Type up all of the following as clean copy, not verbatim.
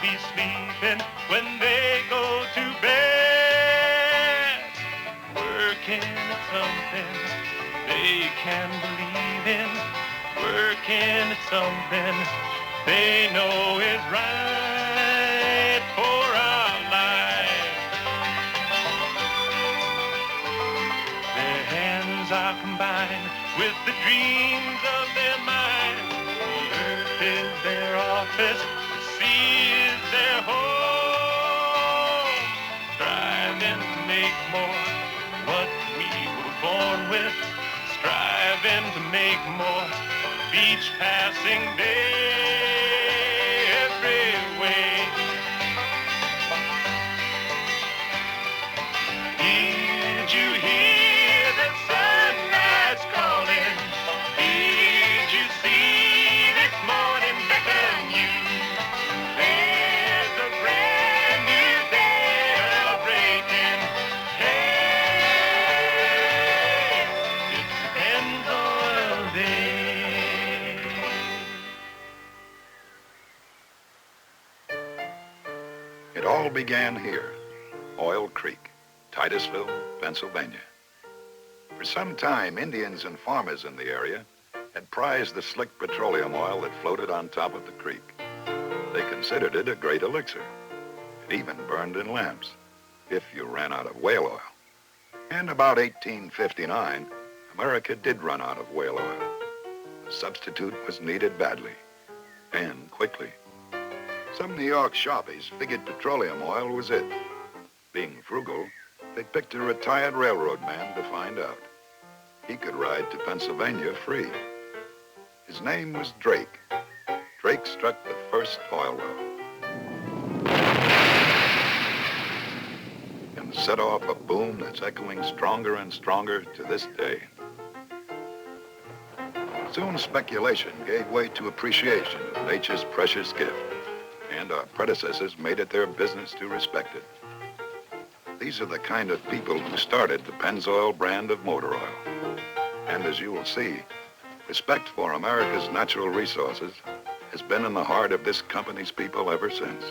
be sleeping when they go to bed. Working at something they can believe in. Working at something they know is right for our lives. Their hands are combined with the dreams of their mind. The earth is their office, the sea is their home. Striving to make more what we were born with. Striving to make more each passing day, every way. Did you hear the sunrise calling? Did you see this morning beckon you? There's a brand new day breaking. Hey, it's a Pennzoil Day. It all began here, Oil Creek, Titusville, Pennsylvania. For some time, Indians and farmers in the area had prized the slick petroleum oil that floated on top of the creek. They considered it a great elixir. It even burned in lamps, if you ran out of whale oil. And about 1859, America did run out of whale oil. A substitute was needed badly, and quickly. Some New York sharpies figured petroleum oil was it. Being frugal, they picked a retired railroad man to find out. He could ride to Pennsylvania free. His name was Drake. Drake struck the first oil well and set off a boom that's echoing stronger and stronger to this day. Soon speculation gave way to appreciation of nature's precious gift, and our predecessors made it their business to respect it. These are the kind of people who started the Pennzoil brand of motor oil. And as you will see, respect for America's natural resources has been in the heart of this company's people ever since.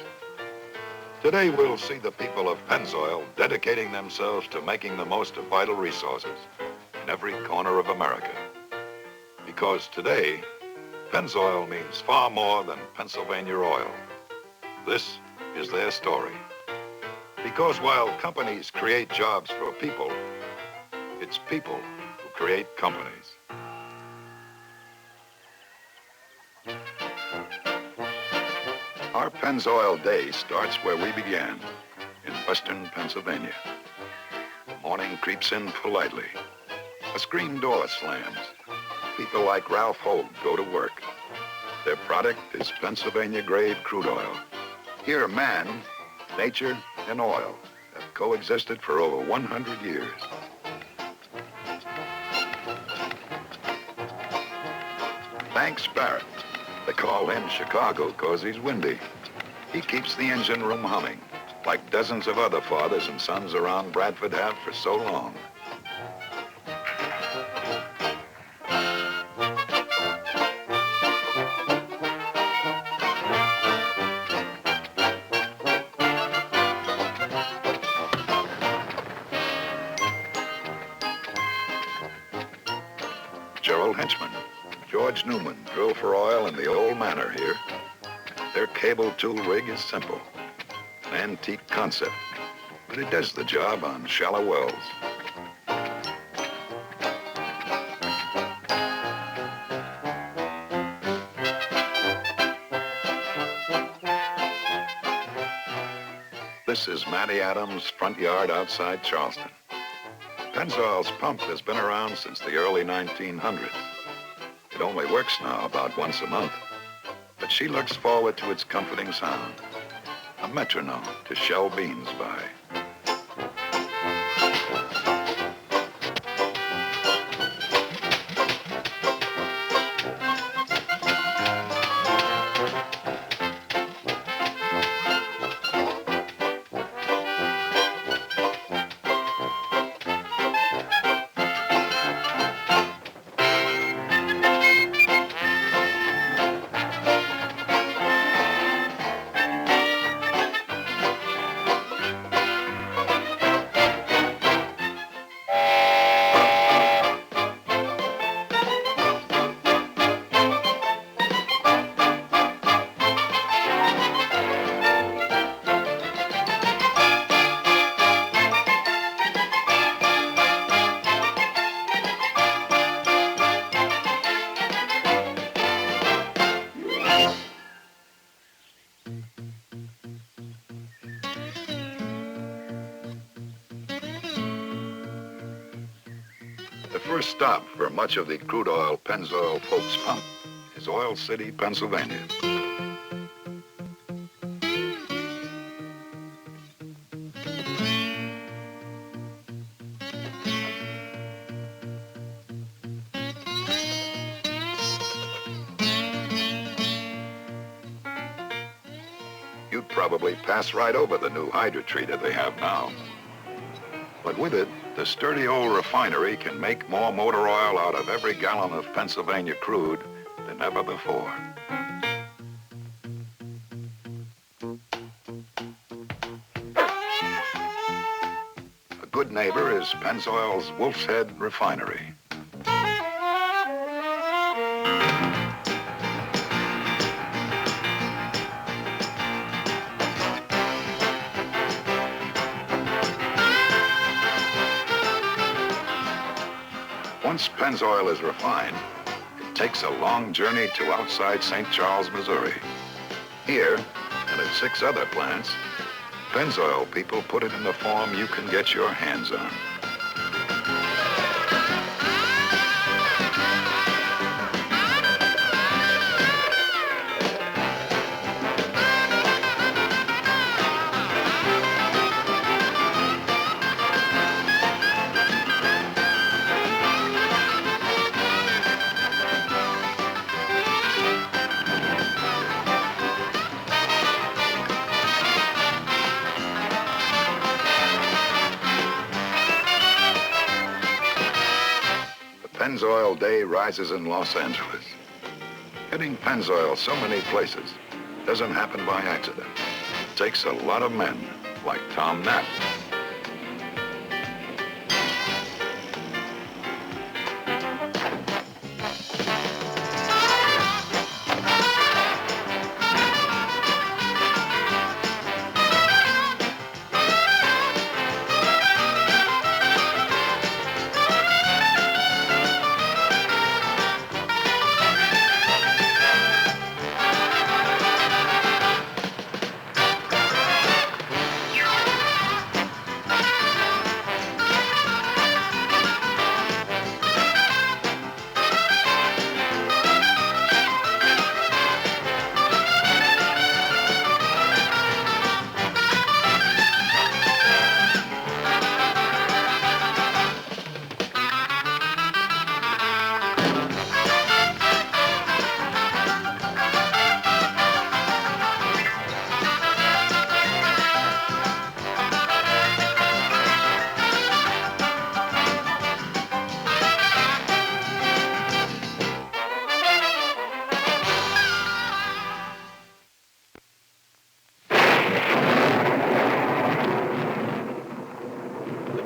Today we'll see the people of Pennzoil dedicating themselves to making the most of vital resources in every corner of America. Because today, Pennzoil means far more than Pennsylvania oil. This is their story. Because while companies create jobs for people, it's people who create companies. Our Pennzoil Day starts where we began, in western Pennsylvania. The morning creeps in politely. A screen door slams. People like Ralph Hogue go to work. Their product is Pennsylvania-grade crude oil. Here, man, nature, and oil have coexisted for over 100 years. Thanks, Barrett. They call him Chicago because he's windy. He keeps the engine room humming, like dozens of other fathers and sons around Bradford have for so long. Henchman, George Newman, drill for oil in the old manor here. Their cable tool rig is simple, an antique concept, but it does the job on shallow wells. This is Matty Adams' front yard outside Charleston. Pennzoil's pump has been around since the early 1900s. It only works now about once a month, but she looks forward to its comforting sound, a metronome to shell beans by. first stop for much of the crude oil Pennzoil folks pump is Oil City, Pennsylvania. You'd probably pass right over the new hydrotreater they have now. But with it, the sturdy old refinery can make more motor oil out of every gallon of Pennsylvania crude than ever before. A good neighbor is Pennzoil's Wolf's Head Refinery. Once Pennzoil is refined, it takes a long journey to outside St. Charles, Missouri. Here, and at 6 other plants, Pennzoil people put it in the form you can get your hands on. Pennzoil Day rises in Los Angeles. Getting Pennzoil so many places doesn't happen by accident. It takes a lot of men like Tom Knapp.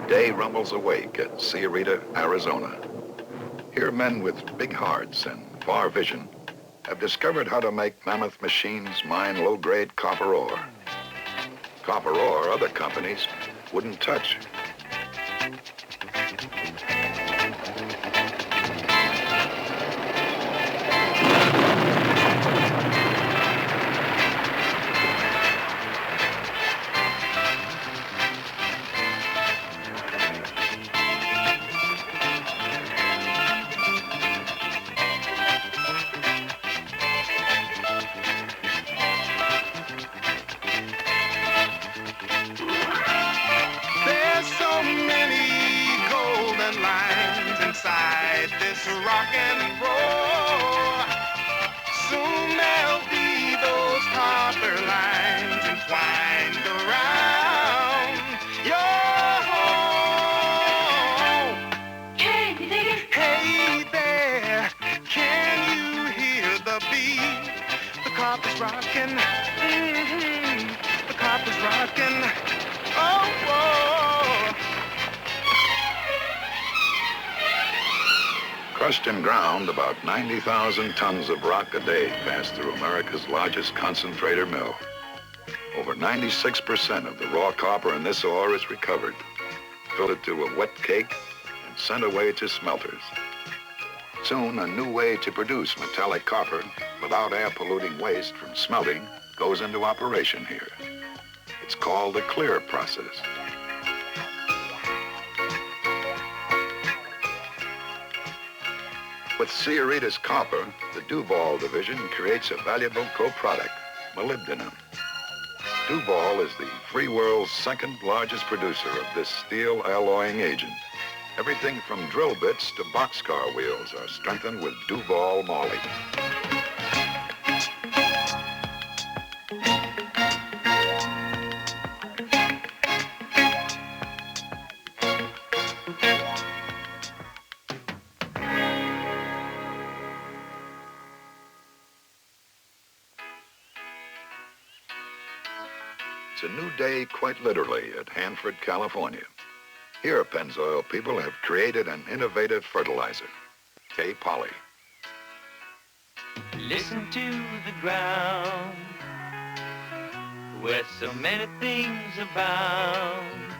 Day rumbles awake at Sierrita, Arizona. Here men with big hearts and far vision have discovered how to make mammoth machines mine low-grade copper ore. Copper ore other companies wouldn't touch. Rock and roll. Soon there'll be those copper lines entwined around your home. Hey, you dig it? Hey there, can you hear the beat? The copper's rocking. The copper's rocking. Oh, whoa. Crushed and ground, about 90,000 tons of rock a day pass through America's largest concentrator mill. Over 96% of the raw copper in this ore is recovered, filtered to a wet cake, and sent away to smelters. Soon, a new way to produce metallic copper without air-polluting waste from smelting goes into operation here. It's called the clear process. With Ciarita's copper, the Duval division creates a valuable co-product, molybdenum. Duval is the free world's second largest producer of this steel alloying agent. Everything from drill bits to boxcar wheels are strengthened with Duval moly. It's a new day, quite literally, at Hanford, California. Here, Pennzoil people have created an innovative fertilizer, K-Poly. Listen to the ground, where so many things abound.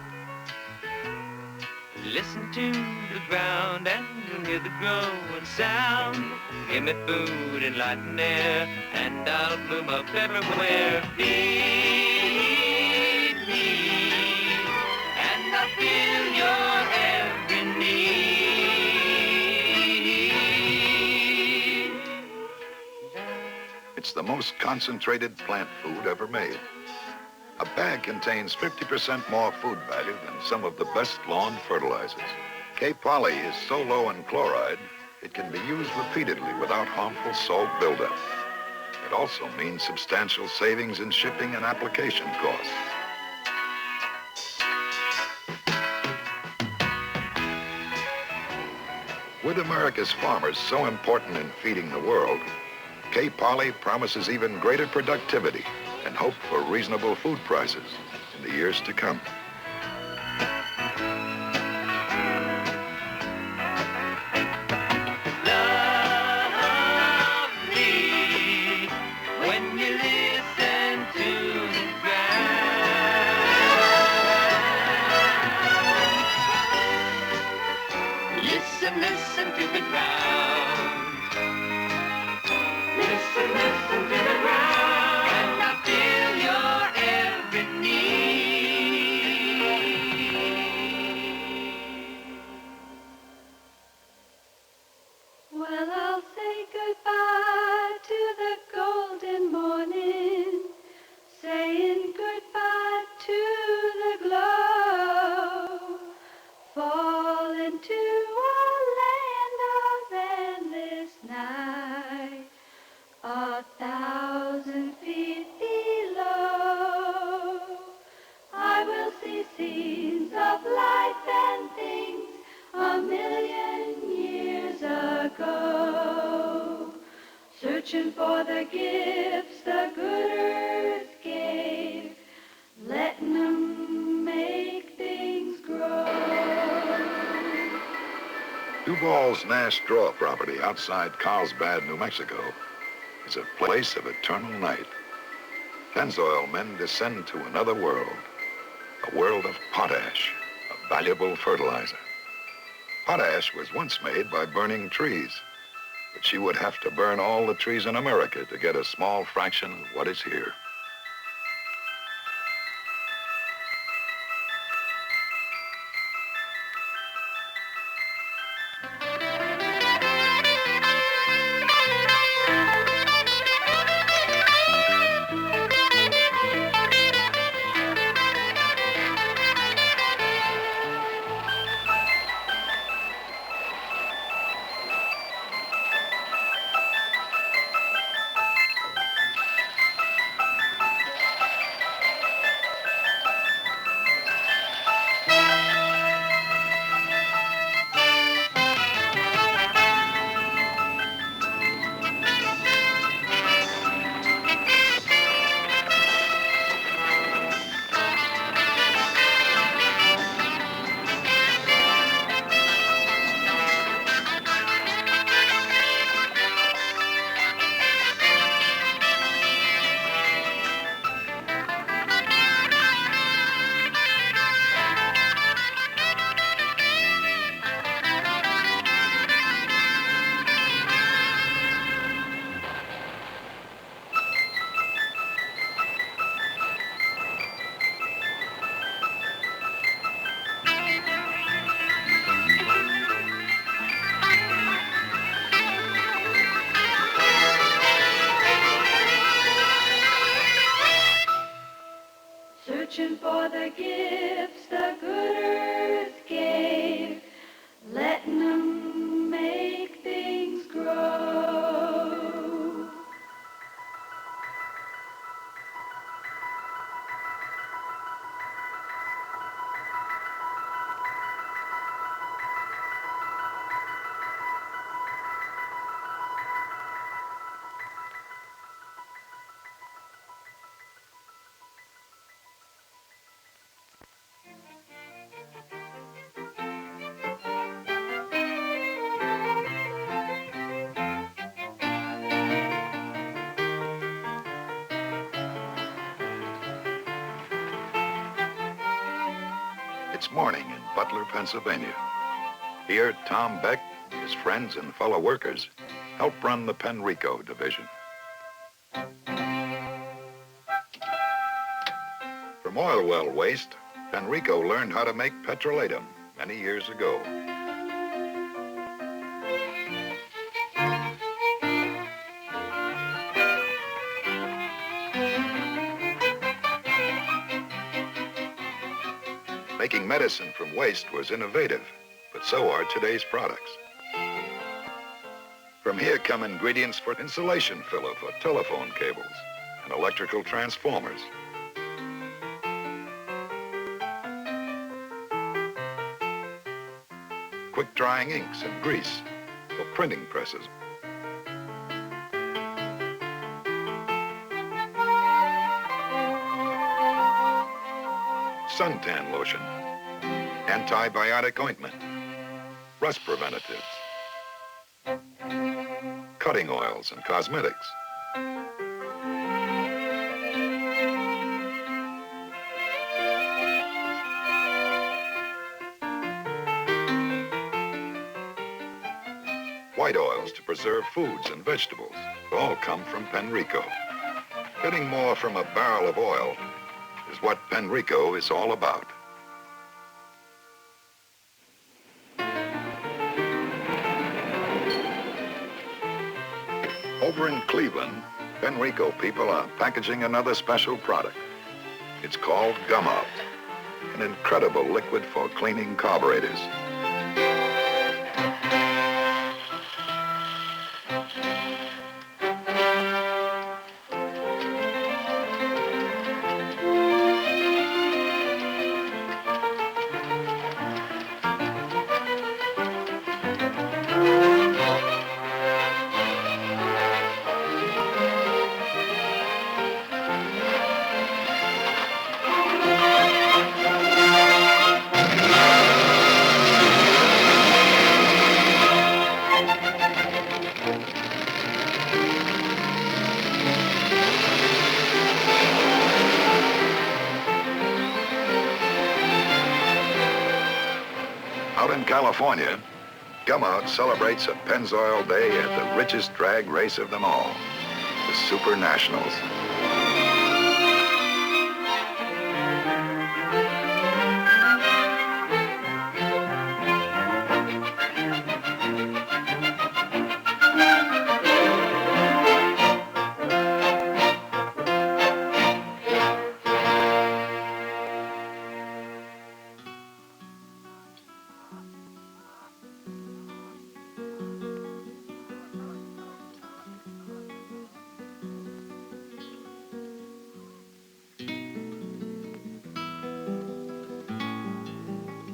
Listen to the ground and you'll hear the growing sound. Give me food and light and air, and I'll bloom up everywhere. Feed me, and I'll fill your every need. It's the most concentrated plant food ever made. A bag contains 50% more food value than some of the best lawn fertilizers. K-Poly is so low in chloride, it can be used repeatedly without harmful salt buildup. It also means substantial savings in shipping and application costs. With America's farmers so important in feeding the world, K-Poly promises even greater productivity and hope for reasonable food prices in the years to come. Love me when you listen to the ground. Listen to the ground. Listen to the ground. Well, I'll say goodbye to the golden morning, saying goodbye to the glow. Fall into a land of endless night, 1,000 feet below. I will see scenes of life and things a million years ago, searching for the gifts the good earth gave, letting them make things grow. Duval's Nash Draw property outside Carlsbad, New Mexico, is a place of eternal night. Pennzoil men descend to another world, a world of potash, a valuable fertilizer. Potash was once made by burning trees, but she would have to burn all the trees in America to get a small fraction of what is here. searching for the gifts the good earth gave, letting them make things grow. It's morning in Butler, Pennsylvania. Here, Tom Beck, his friends and fellow workers, help run the Penrico division. From oil well waste, Penrico learned how to make petroleum many years ago. Making medicine from waste was innovative, but so are today's products. From here come ingredients for insulation filler for telephone cables and electrical transformers. Quick-drying inks and grease for printing presses. Suntan lotion, antibiotic ointment, rust preventatives, cutting oils and cosmetics. White oils to preserve foods and vegetables all come from Penrico. Getting more from a barrel of oil is what Penrico is all about. Over in Cleveland, Penrico people are packaging another special product. It's called Gum Out, an incredible liquid for cleaning carburetors. Out in California, Gum Out celebrates a Pennzoil Day at the richest drag race of them all, the Super Nationals.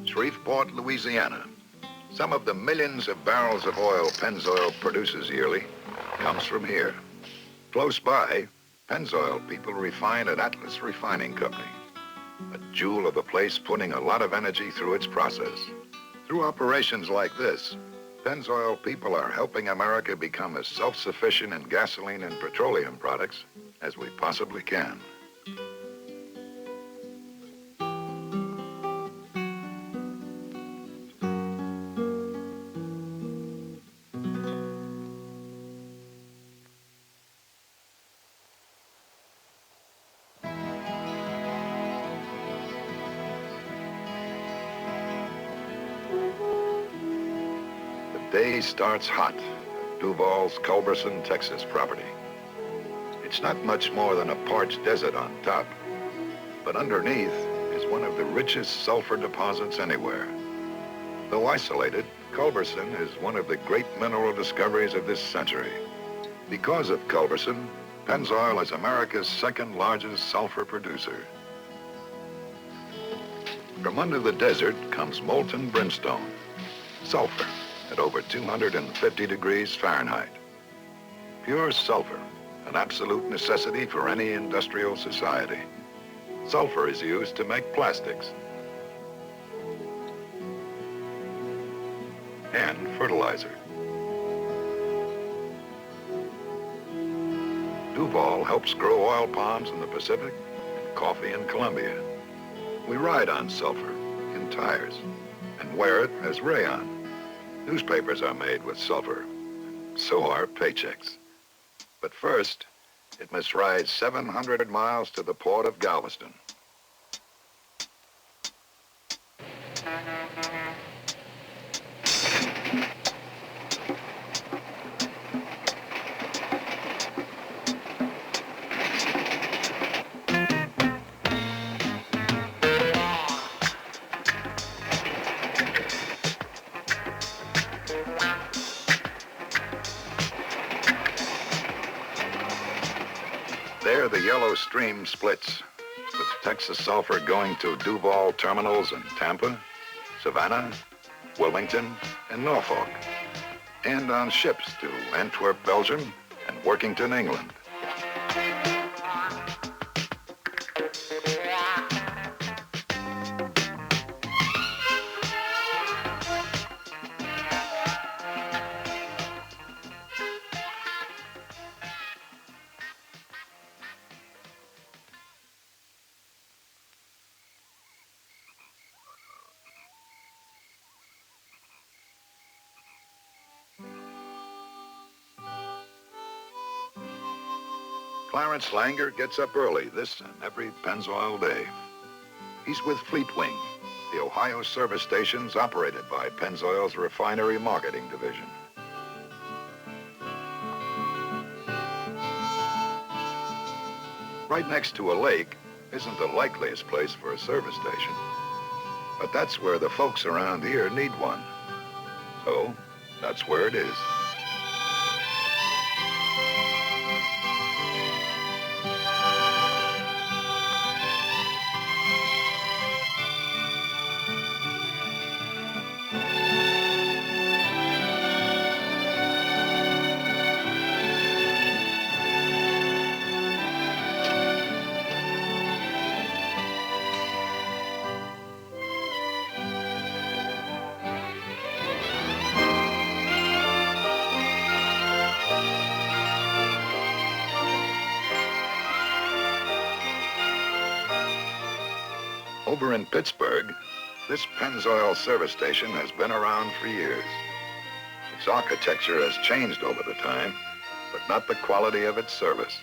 Shreveport, Louisiana. Some of the millions of barrels of oil Pennzoil produces yearly comes from here. Close by, Pennzoil people refine at Atlas Refining Company, a jewel of a place putting a lot of energy through its process. Through operations like this, Pennzoil people are helping America become as self-sufficient in gasoline and petroleum products as we possibly can. The day starts hot at Duval's Culberson, Texas property. It's not much more than a parched desert on top. But underneath is one of the richest sulfur deposits anywhere. Though isolated, Culberson is one of the great mineral discoveries of this century. Because of Culberson, Pennzoil is America's second largest sulfur producer. From under the desert comes molten brimstone, sulfur at over 250 degrees Fahrenheit. Pure sulfur, an absolute necessity for any industrial society. Sulfur is used to make plastics and fertilizer. Duval helps grow oil palms in the Pacific and coffee in Colombia. We ride on sulfur in tires and wear it as rayon. Newspapers are made with sulfur, so are paychecks. But first, it must ride 700 miles to the port of Galveston. There, the yellow stream splits, with Texas sulfur going to Duval terminals in Tampa, Savannah, Wilmington, and Norfolk, and on ships to Antwerp, Belgium, and Workington, England. Clarence Langer gets up early this and every Pennzoil day. He's with Fleetwing, the Ohio service stations operated by Pennzoil's refinery marketing division. Right next to a lake isn't the likeliest place for a service station, but that's where the folks around here need one. So that's where it is. Over in Pittsburgh, this Pennzoil service station has been around for years. Its architecture has changed over the time, but not the quality of its service.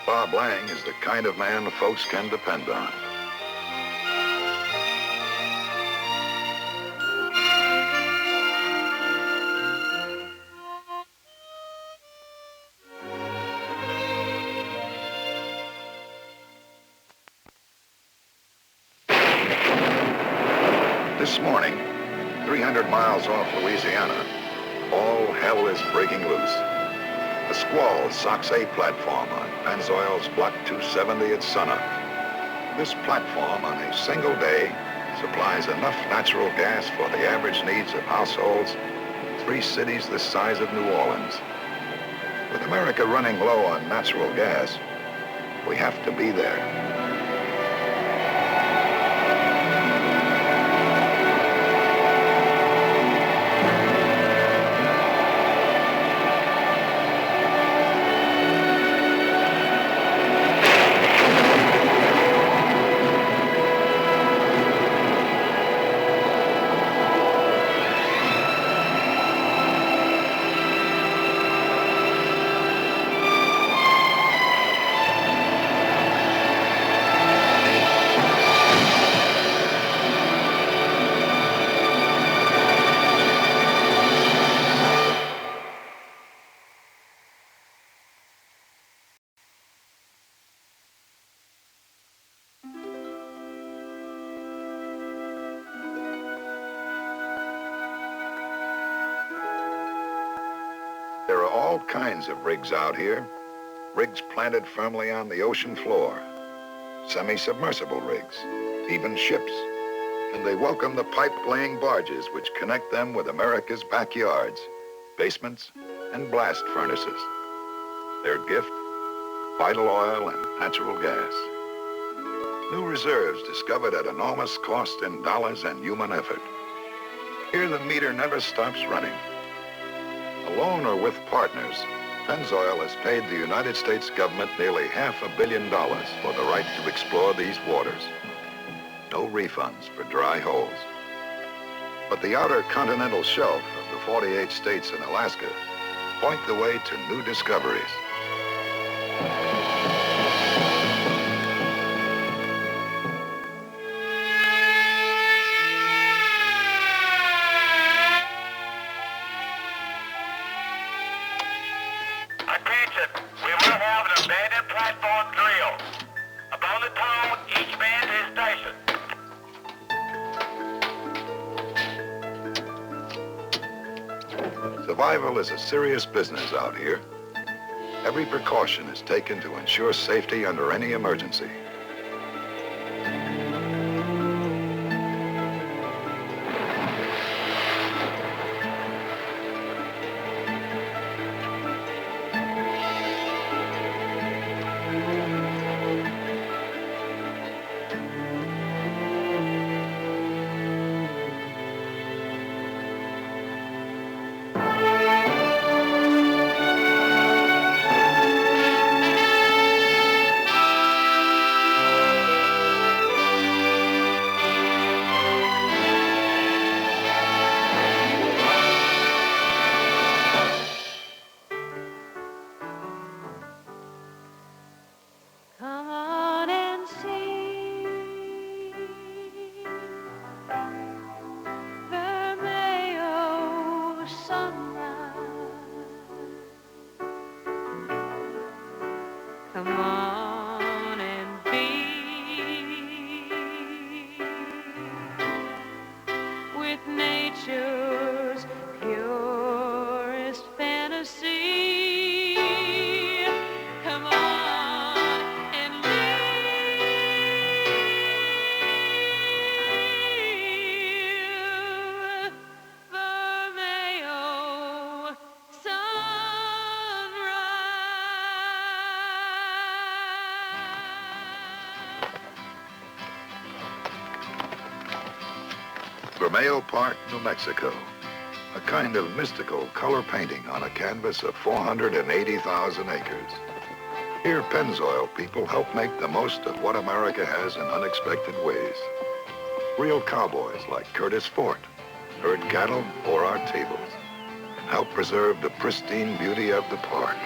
Bob Lang is the kind of man folks can depend on. This morning, 300 miles off Louisiana, all hell is breaking loose. A squall socks a platform on Pennzoil's Block 270 at sunup. This platform on a single day supplies enough natural gas for the average needs of households in 3 cities the size of New Orleans. With America running low on natural gas, we have to be there. all kinds of rigs out here. Rigs planted firmly on the ocean floor, semi-submersible rigs, even ships. And they welcome the pipe-laying barges which connect them with America's backyards, basements, and blast furnaces. Their gift, vital oil and natural gas. New reserves discovered at enormous cost in dollars and human effort. Here the meter never stops running. Alone or with partners, Pennzoil has paid the United States government nearly $500 million for the right to explore these waters. No refunds for dry holes. But the outer continental shelf of the 48 states and Alaska point the way to new discoveries. Attention, we will have an abandoned platform drill. Upon the tone, each man to his station. Survival is a serious business out here. Every precaution is taken to ensure safety under any emergency. Come on and see Vermejo sunrise. Come on and be with nature's purest fantasy. Come on and live Vermejo sunrise. Vermejo Park, New Mexico. A kind of mystical color painting on a canvas of 480,000 acres. Here, Pennzoil people help make the most of what America has in unexpected ways. Real cowboys like Curtis Fort herd cattle for our tables and help preserve the pristine beauty of the park.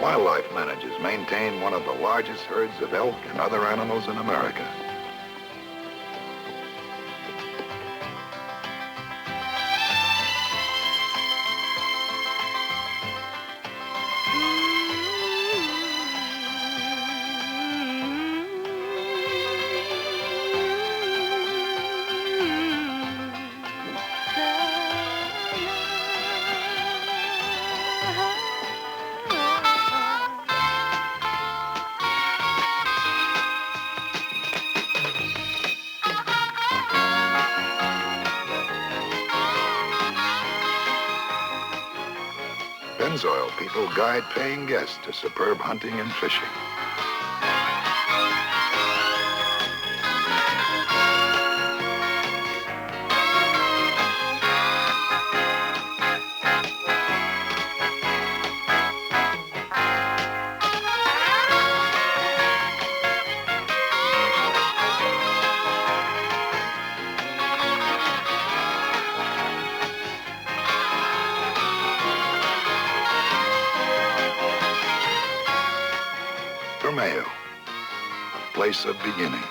Wildlife managers maintain one of the largest herds of elk and other animals in America. Pennzoil people guide paying guests to superb hunting and fishing. Vermejo, a place of beginnings,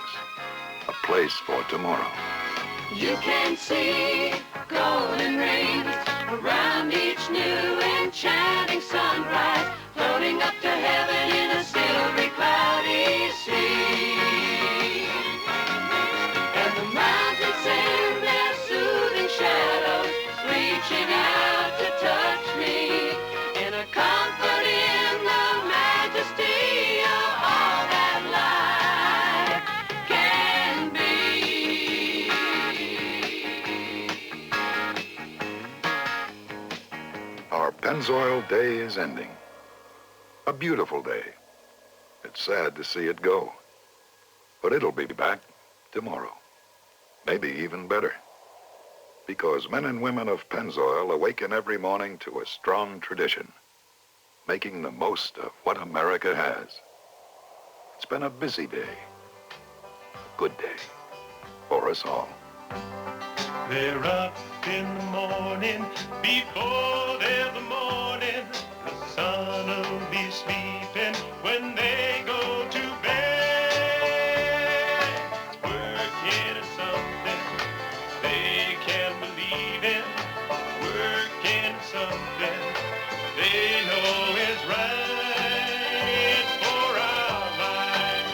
a place for tomorrow. You can see golden rings around each new enchanting sunrise, floating up to heaven in a silvery cloudy sea. And the mountains send their soothing shadows, reaching out to touch me, in a comfort in the majesty of all that life can be. Our Pennzoil day is ending. A beautiful day. It's sad to see it go. But it'll be back tomorrow. Maybe even better. Because men and women of Pennzoil awaken every morning to a strong tradition, making the most of what America has. It's been a busy day. A good day for us all. They're up in the morning, before they're the morning. The sun will be sleeping when they go to bed. Working is something they can't believe in. Working is something they know is right for our lives.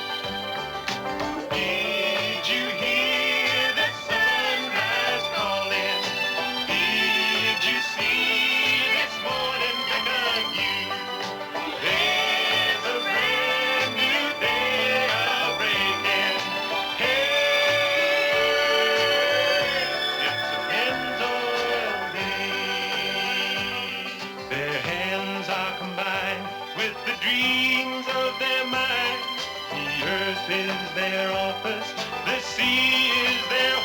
Did you hear that sunrise calling? Did you see this morning beckon you? There's a brand new day a-breaking. Hey, it's a Pennzoil day. Their hands are combined with the dreams of their mind. The earth is their office, the sea is their